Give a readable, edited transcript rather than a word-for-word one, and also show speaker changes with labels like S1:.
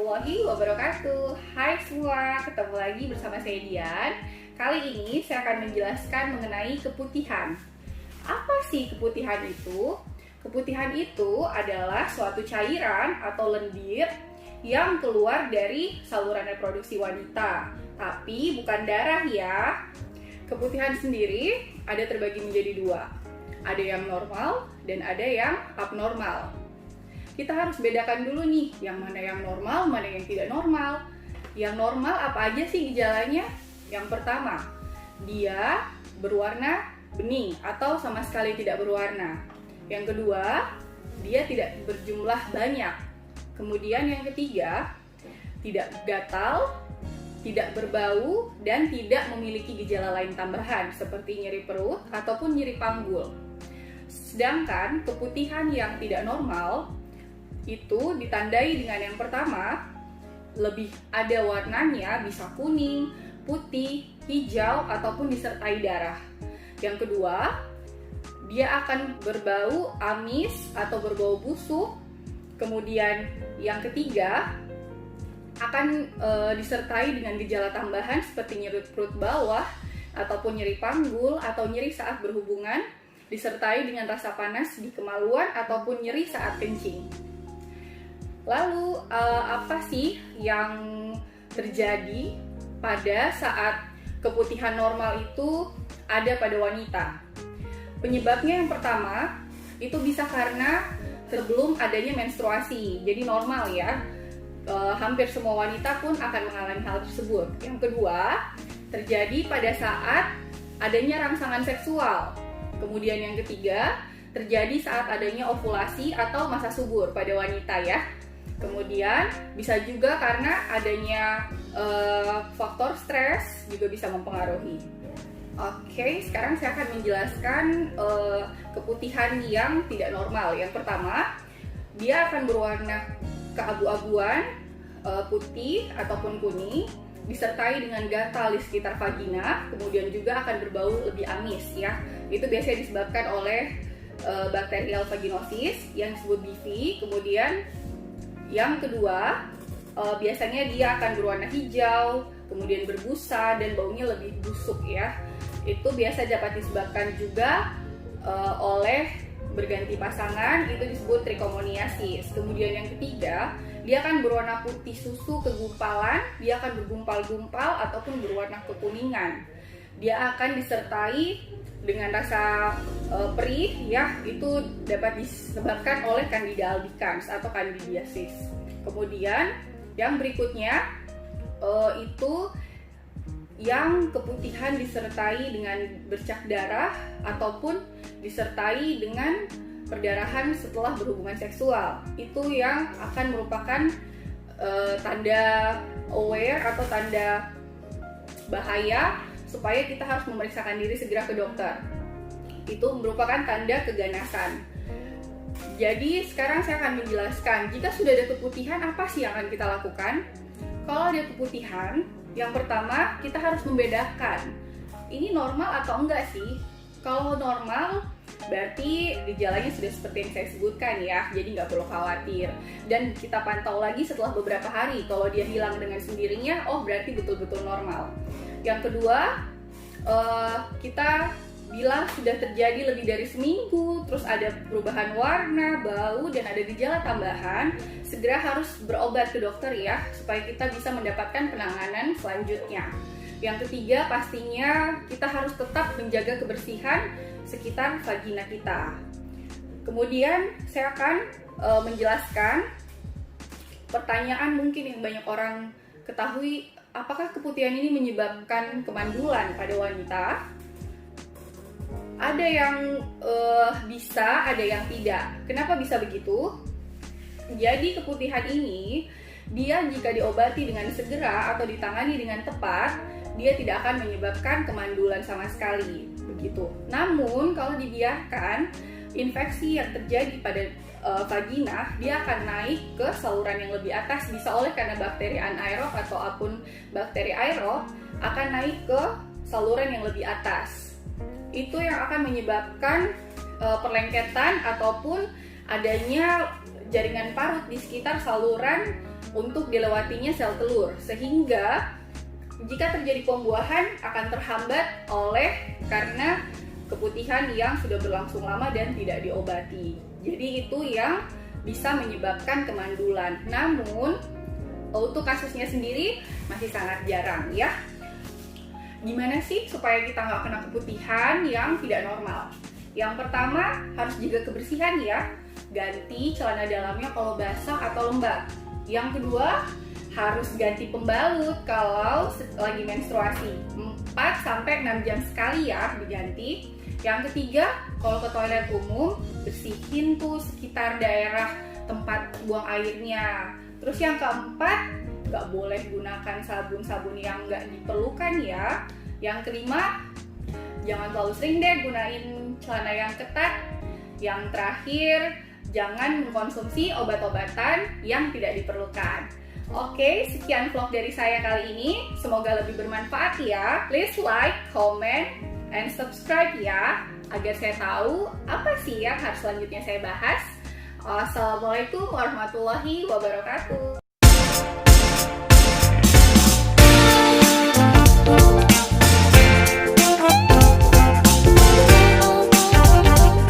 S1: warahmatullahi wabarakatuh. Hai semua, ketemu lagi bersama saya Dian. Kali ini saya akan menjelaskan mengenai keputihan. Apa sih keputihan itu? Keputihan itu adalah suatu cairan atau lendir yang keluar dari saluran reproduksi wanita. Tapi bukan darah ya. Keputihan sendiri ada terbagi menjadi dua. Ada yang normal dan ada yang abnormal. Kita harus bedakan dulu nih, yang mana yang normal, mana yang tidak normal. Yang normal apa aja sih gejalanya? Yang pertama, dia berwarna bening atau sama sekali tidak berwarna. Yang kedua, dia tidak berjumlah banyak. Kemudian yang ketiga, tidak gatal, tidak berbau, dan tidak memiliki gejala lain tambahan seperti nyeri perut ataupun nyeri panggul. Sedangkan keputihan yang tidak normal itu ditandai dengan yang pertama, lebih ada warnanya, bisa kuning, putih, hijau, ataupun disertai darah. Yang kedua, dia akan berbau amis atau berbau busuk. Kemudian yang ketiga, akan disertai dengan gejala tambahan seperti nyeri perut bawah, ataupun nyeri panggul, atau nyeri saat berhubungan, disertai dengan rasa panas di kemaluan, ataupun nyeri saat kencing. Lalu apa sih yang terjadi pada saat keputihan normal itu ada pada wanita? Penyebabnya yang pertama itu bisa karena sebelum adanya menstruasi, jadi normal ya. Hampir semua wanita pun akan mengalami hal tersebut. Yang kedua, terjadi pada saat adanya rangsangan seksual. Kemudian yang ketiga, terjadi saat adanya ovulasi atau masa subur pada wanita ya. Kemudian bisa juga karena adanya faktor stres juga bisa mempengaruhi. Oke, sekarang saya akan menjelaskan keputihan yang tidak normal. Yang pertama, dia akan berwarna keabu-abuan, putih ataupun kuning, disertai dengan gatal di sekitar vagina, kemudian juga akan berbau lebih amis ya. Itu biasanya disebabkan oleh bakterial vaginosis yang disebut BV. Kemudian yang kedua, biasanya dia akan berwarna hijau, kemudian berbusa dan baunya lebih busuk ya. Itu biasa dapat disebabkan juga oleh berganti pasangan, itu disebut trichomoniasis. Kemudian yang ketiga, dia akan berwarna putih susu kegumpalan, dia akan bergumpal-gumpal ataupun berwarna kekuningan. Dia akan disertai dengan rasa perih ya, itu dapat disebabkan oleh Candida albicans atau candidiasis. Kemudian yang berikutnya itu yang keputihan disertai dengan bercak darah ataupun disertai dengan perdarahan setelah berhubungan seksual. Itu yang akan merupakan tanda aware atau tanda bahaya supaya kita harus memeriksakan diri segera ke dokter. Itu merupakan tanda keganasan. Jadi sekarang saya akan menjelaskan, jika sudah ada keputihan, apa sih yang akan kita lakukan? Kalau ada keputihan, yang pertama kita harus membedakan, ini normal atau enggak sih? Kalau normal, berarti gejalanya sudah seperti yang saya sebutkan ya, jadi nggak perlu khawatir. Dan kita pantau lagi setelah beberapa hari, kalau dia hilang dengan sendirinya, oh berarti betul-betul normal. Yang kedua, kita bilang sudah terjadi lebih dari seminggu, terus ada perubahan warna, bau, dan ada gejala tambahan, segera harus berobat ke dokter ya, supaya kita bisa mendapatkan penanganan selanjutnya. Yang ketiga, pastinya kita harus tetap menjaga kebersihan sekitar vagina kita. Kemudian saya akan menjelaskan pertanyaan mungkin yang banyak orang ketahui, apakah keputihan ini menyebabkan kemandulan pada wanita? Ada yang bisa, ada yang tidak. Kenapa bisa begitu? Jadi keputihan ini, dia jika diobati dengan segera atau ditangani dengan tepat, dia tidak akan menyebabkan kemandulan sama sekali. Begitu. Namun kalau dibiarkan, infeksi yang terjadi pada vagina, dia akan naik ke saluran yang lebih atas, bisa oleh karena bakteri anaerob ataupun bakteri aerob akan naik ke saluran yang lebih atas. Itu yang akan menyebabkan perlengketan ataupun adanya jaringan parut di sekitar saluran untuk dilewatinya sel telur, sehingga jika terjadi pembuahan akan terhambat karena keputihan yang sudah berlangsung lama dan tidak diobati. Jadi itu yang bisa menyebabkan kemandulan. Namun untuk kasusnya sendiri masih sangat jarang ya. Gimana sih supaya kita nggak kena keputihan yang tidak normal? Yang pertama, harus jaga kebersihan ya. Ganti celana dalamnya kalau basah atau lembab. Yang kedua, harus ganti pembalut kalau lagi menstruasi. 4-6 jam sekali ya diganti. Yang ketiga, kalau ke toilet umum, bersihin tuh sekitar daerah tempat buang airnya. Terus yang keempat, nggak boleh gunakan sabun-sabun yang nggak diperlukan ya. Yang kelima, jangan terlalu sering deh gunain celana yang ketat. Yang terakhir, jangan mengkonsumsi obat-obatan yang tidak diperlukan. Oke, sekian vlog dari saya kali ini. Semoga lebih bermanfaat ya. Please like, comment, and subscribe ya, agar saya tahu apa sih yang harus selanjutnya saya bahas. Assalamualaikum warahmatullahi wabarakatuh.